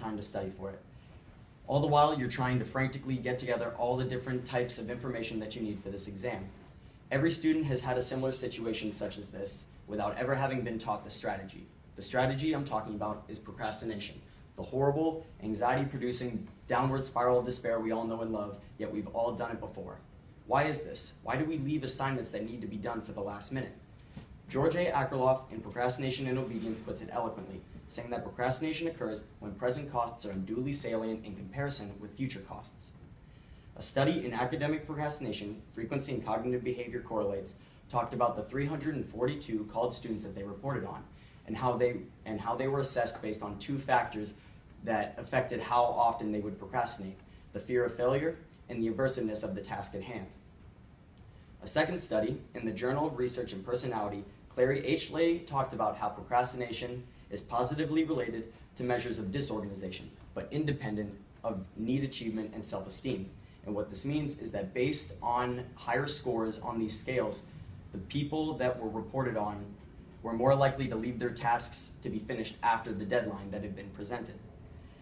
time to study for it. All the while, you're trying to frantically get together all the different types of information that you need for this exam. Every student has had a similar situation such as this without ever having been taught the strategy. The strategy I'm talking about is procrastination, the horrible, anxiety-producing, downward spiral of despair we all know and love, yet we've all done it before. Why is this? Why do we leave assignments that need to be done for the last minute? George A. Akerlof in Procrastination and Obedience puts it eloquently, saying that procrastination occurs when present costs are unduly salient in comparison with future costs. A study in academic procrastination, frequency and cognitive behavior correlates, talked about the 342 college students that they reported on, and how they were assessed based on two factors that affected how often they would procrastinate: the fear of failure and the aversiveness of the task at hand. A second study in the Journal of Research and Personality, Clary H. Lay talked about how procrastination is positively related to measures of disorganization, but independent of need achievement and self-esteem. And what this means is that based on higher scores on these scales, the people that were reported on were more likely to leave their tasks to be finished after the deadline that had been presented.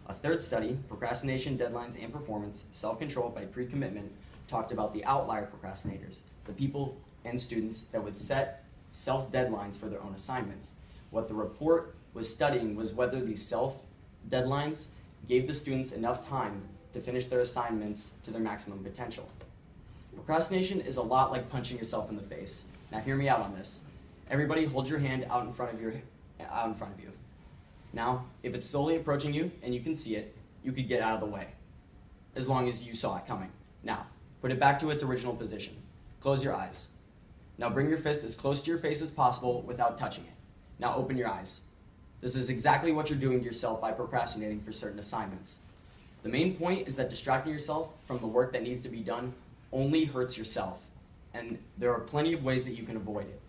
A third study, Procrastination, Deadlines, and Performance, Self-Control by Pre-Commitment, talked about the outlier procrastinators, the people and students that would set self-deadlines for their own assignments. What the report was studying was whether these self-deadlines gave the students enough time to finish their assignments to their maximum potential. Procrastination is a lot like punching yourself in the face. Now hear me out on this. Everybody hold your hand out in front of you. Now, if it's slowly approaching you and you can see it, you could get out of the way, as long as you saw it coming. Now, put it back to its original position. Close your eyes. Now bring your fist as close to your face as possible without touching it. Now open your eyes. This is exactly what you're doing to yourself by procrastinating for certain assignments. The main point is that distracting yourself from the work that needs to be done only hurts yourself, and there are plenty of ways that you can avoid it.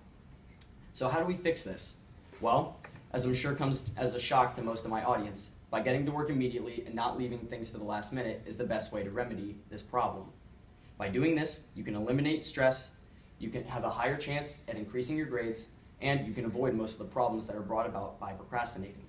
So how do we fix this? Well, as I'm sure comes as a shock to most of my audience, by getting to work immediately and not leaving things for the last minute is the best way to remedy this problem. By doing this, you can eliminate stress, you can have a higher chance at increasing your grades, and you can avoid most of the problems that are brought about by procrastinating.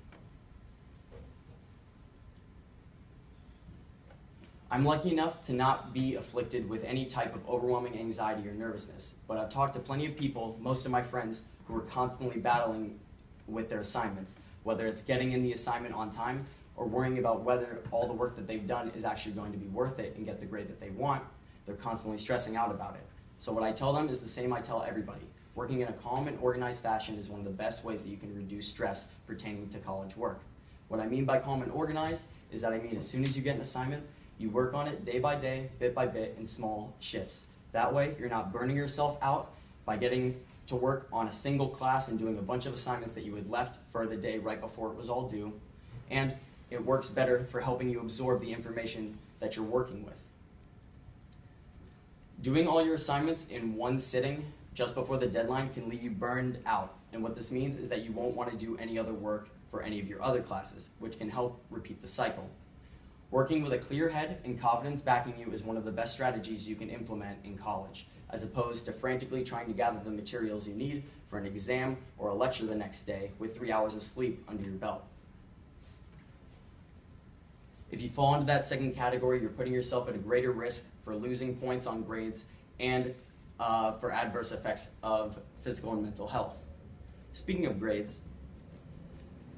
I'm lucky enough to not be afflicted with any type of overwhelming anxiety or nervousness, but I've talked to plenty of people, most of my friends, who are constantly battling with their assignments, whether it's getting in the assignment on time or worrying about whether all the work that they've done is actually going to be worth it and get the grade that they want. They're constantly stressing out about it. So what I tell them is the same I tell everybody. Working in a calm and organized fashion is one of the best ways that you can reduce stress pertaining to college work. What I mean by calm and organized is that I mean as soon as you get an assignment, you work on it day by day, bit by bit, in small shifts. That way, you're not burning yourself out by getting to work on a single class and doing a bunch of assignments that you had left for the day right before it was all due. And it works better for helping you absorb the information that you're working with. Doing all your assignments in one sitting just before the deadline can leave you burned out. And what this means is that you won't want to do any other work for any of your other classes, which can help repeat the cycle. Working with a clear head and confidence backing you is one of the best strategies you can implement in college, as opposed to frantically trying to gather the materials you need for an exam or a lecture the next day with 3 hours of sleep under your belt. If you fall into that second category, you're putting yourself at a greater risk for losing points on grades and for adverse effects of physical and mental health. Speaking of grades,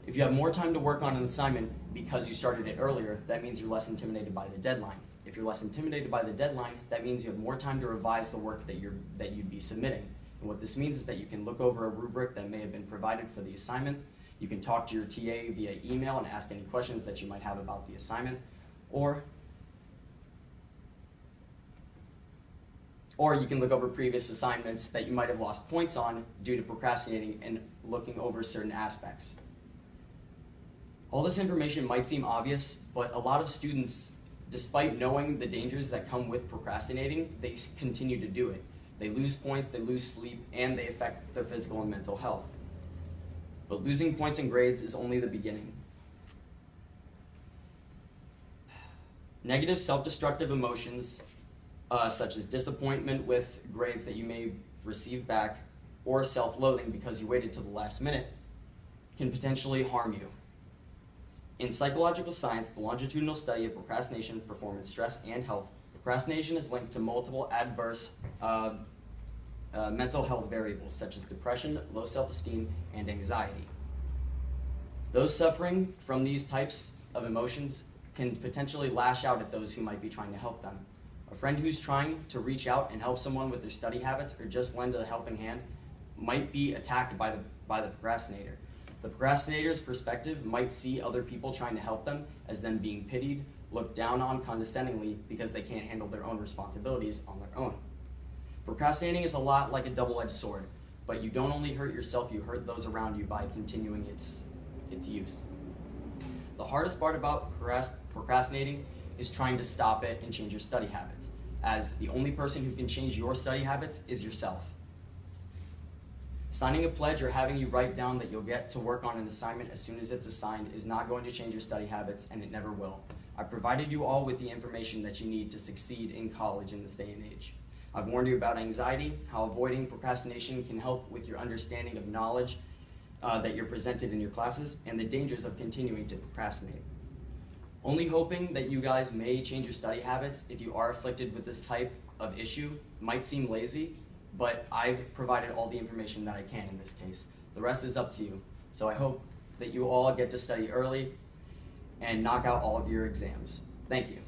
if you have more time to work on an assignment because you started it earlier, that means you're less intimidated by the deadline. If you're less intimidated by the deadline, that means you have more time to revise the work that you'd be submitting. And what this means is that you can look over a rubric that may have been provided for the assignment. You can talk to your TA via email and ask any questions that you might have about the assignment, or you can look over previous assignments that you might have lost points on due to procrastinating and looking over certain aspects. All this information might seem obvious, but a lot of students, despite knowing the dangers that come with procrastinating, they continue to do it. They lose points, they lose sleep, and they affect their physical and mental health. But losing points and grades is only the beginning. Negative self-destructive emotions, such as disappointment with grades that you may receive back, or self-loathing because you waited till the last minute, can potentially harm you. In psychological science, the longitudinal study of procrastination, performance, stress, and health, procrastination is linked to multiple adverse mental health variables such as depression, low self-esteem, and anxiety. Those suffering from these types of emotions can potentially lash out at those who might be trying to help them. A friend who's trying to reach out and help someone with their study habits or just lend a helping hand might be attacked by the procrastinator. The procrastinator's perspective might see other people trying to help them as them being pitied, looked down on condescendingly because they can't handle their own responsibilities on their own. Procrastinating is a lot like a double-edged sword, but you don't only hurt yourself, you hurt those around you by continuing its use. The hardest part about procrastinating is trying to stop it and change your study habits, as the only person who can change your study habits is yourself. Signing a pledge or having you write down that you'll get to work on an assignment as soon as it's assigned is not going to change your study habits, and it never will. I've provided you all with the information that you need to succeed in college in this day and age. I've warned you about anxiety, how avoiding procrastination can help with your understanding of knowledge that you're presented in your classes, and the dangers of continuing to procrastinate. Only hoping that you guys may change your study habits if you are afflicted with this type of issue might seem lazy, but I've provided all the information that I can in this case. The rest is up to you. So I hope that you all get to study early and knock out all of your exams. Thank you.